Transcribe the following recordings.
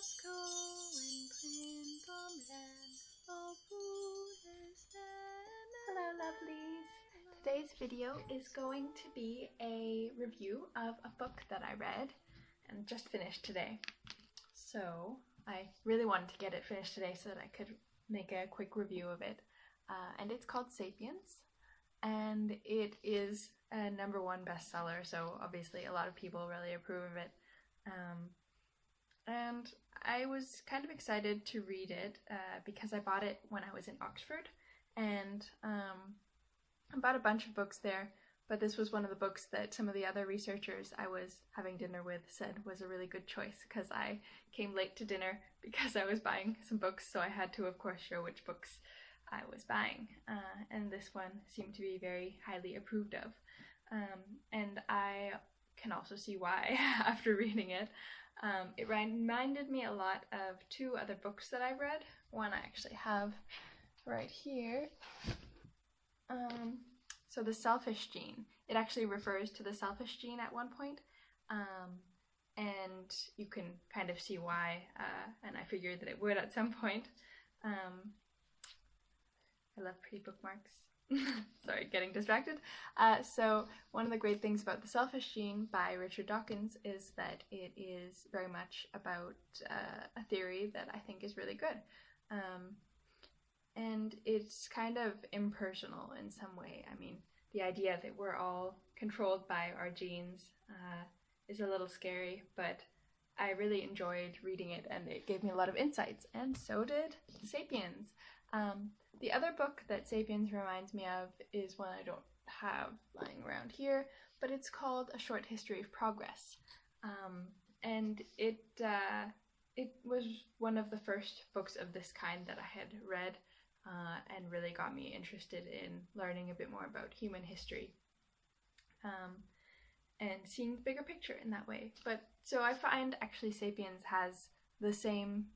Hello lovelies! Today's video is going to be a review of a book that I read and just finished today. So I really wanted to get it finished today so that I could make a quick review of it. And it's called Sapiens, and it is a #1 bestseller, so obviously a lot of people really approve of it. And I was kind of excited to read it because I bought it when I was in Oxford, and I bought a bunch of books there, but this was one of the books that some of the other researchers I was having dinner with said was a really good choice, because I came late to dinner because I was buying some books, so I had to of course show which books I was buying, and this one seemed to be very highly approved of, and I can also see why after reading it. It reminded me a lot of two other books that I've read. One I actually have right here. So The Selfish Gene. It actually refers to the selfish gene at one point, and you can kind of see why, and I figured that it would at some point. I love pretty bookmarks. Sorry, getting distracted. So one of the great things about The Selfish Gene by Richard Dawkins is that it is very much about a theory that I think is really good. And it's kind of impersonal in some way. I mean, the idea that we're all controlled by our genes is a little scary, but I really enjoyed reading it, and it gave me a lot of insights, and so did Sapiens. The other book that Sapiens reminds me of is one I don't have lying around here, but it's called A Short History of Progress. And it was one of the first books of this kind that I had read, and really got me interested in learning a bit more about human history, and seeing the bigger picture in that way. But so I find actually Sapiens has the same,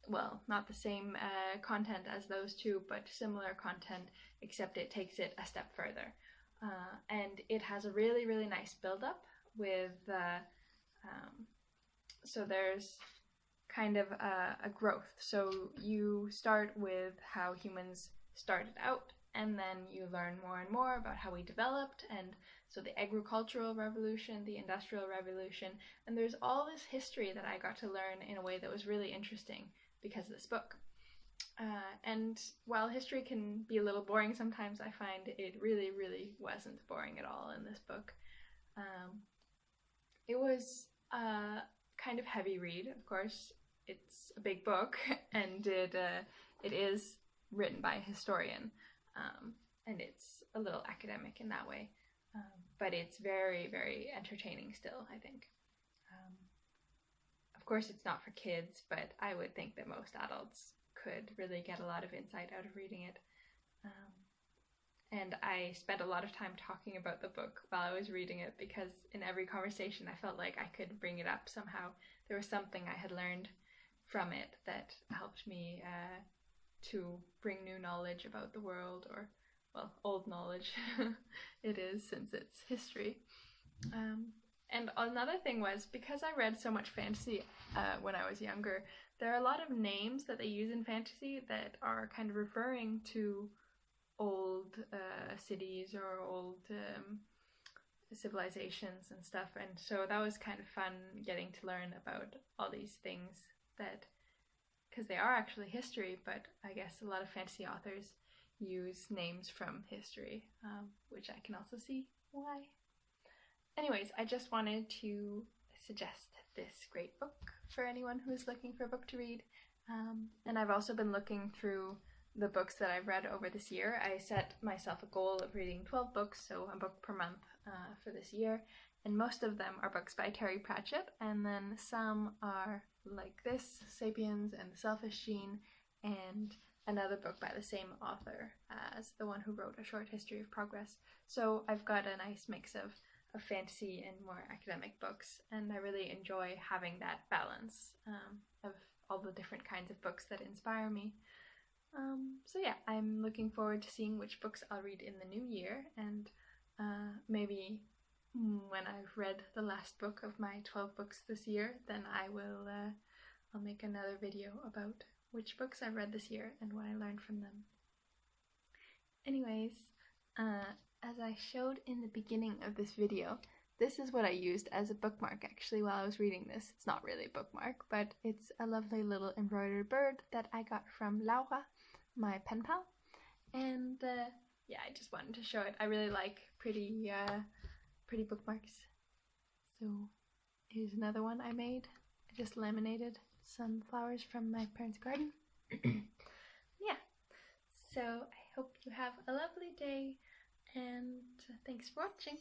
well, not the same content as those two, but similar content, except it takes it a step further. And it has a really, really nice build-up with, so there's kind of a growth. So you start with how humans started out, and then you learn more and more about how we developed, and so the agricultural revolution, the industrial revolution, and there's all this history that I got to learn in a way that was really interesting because of this book. And while history can be a little boring sometimes, I find it really, really wasn't boring at all in this book. It was a kind of heavy read, of course. It's a big book, and it is written by a historian, and it's a little academic in that way, but it's very, very entertaining still, I think. Of course, it's not for kids, but I would think that most adults could really get a lot of insight out of reading it. And I spent a lot of time talking about the book while I was reading it, because in every conversation I felt like I could bring it up somehow. There was something I had learned from it that helped me to bring new knowledge about the world, or, well, old knowledge it is, since it's history. And another thing was, because I read so much fantasy when I was younger, there are a lot of names that they use in fantasy that are kind of referring to old cities or old civilizations and stuff, and so that was kind of fun getting to learn about all these things, that because they are actually history, but I guess a lot of fantasy authors use names from history, which I can also see why. Anyways, I just wanted to suggest this great book for anyone who is looking for a book to read, and I've also been looking through the books that I've read over this year. I set myself a goal of reading 12 books, so a book per month for this year, and most of them are books by Terry Pratchett, and then some are like this, Sapiens and The Selfish Gene, and another book by the same author as the one who wrote A Short History of Progress. So I've got a nice mix of fantasy and more academic books, and I really enjoy having that balance of all the different kinds of books that inspire me. So yeah, I'm looking forward to seeing which books I'll read in the new year, and maybe when I've read the last book of my 12 books this year, then I will I'll make another video about which books I read this year and what I learned from them. Anyways, as I showed in the beginning of this video, this is what I used as a bookmark actually while I was reading this. It's not really a bookmark, but it's a lovely little embroidered bird that I got from Laura, my pen pal. And yeah, I just wanted to show it. I really like pretty bookmarks. So here's another one I made. I just laminated some flowers from my parents' garden. Yeah, so I hope you have a lovely day, and thanks for watching.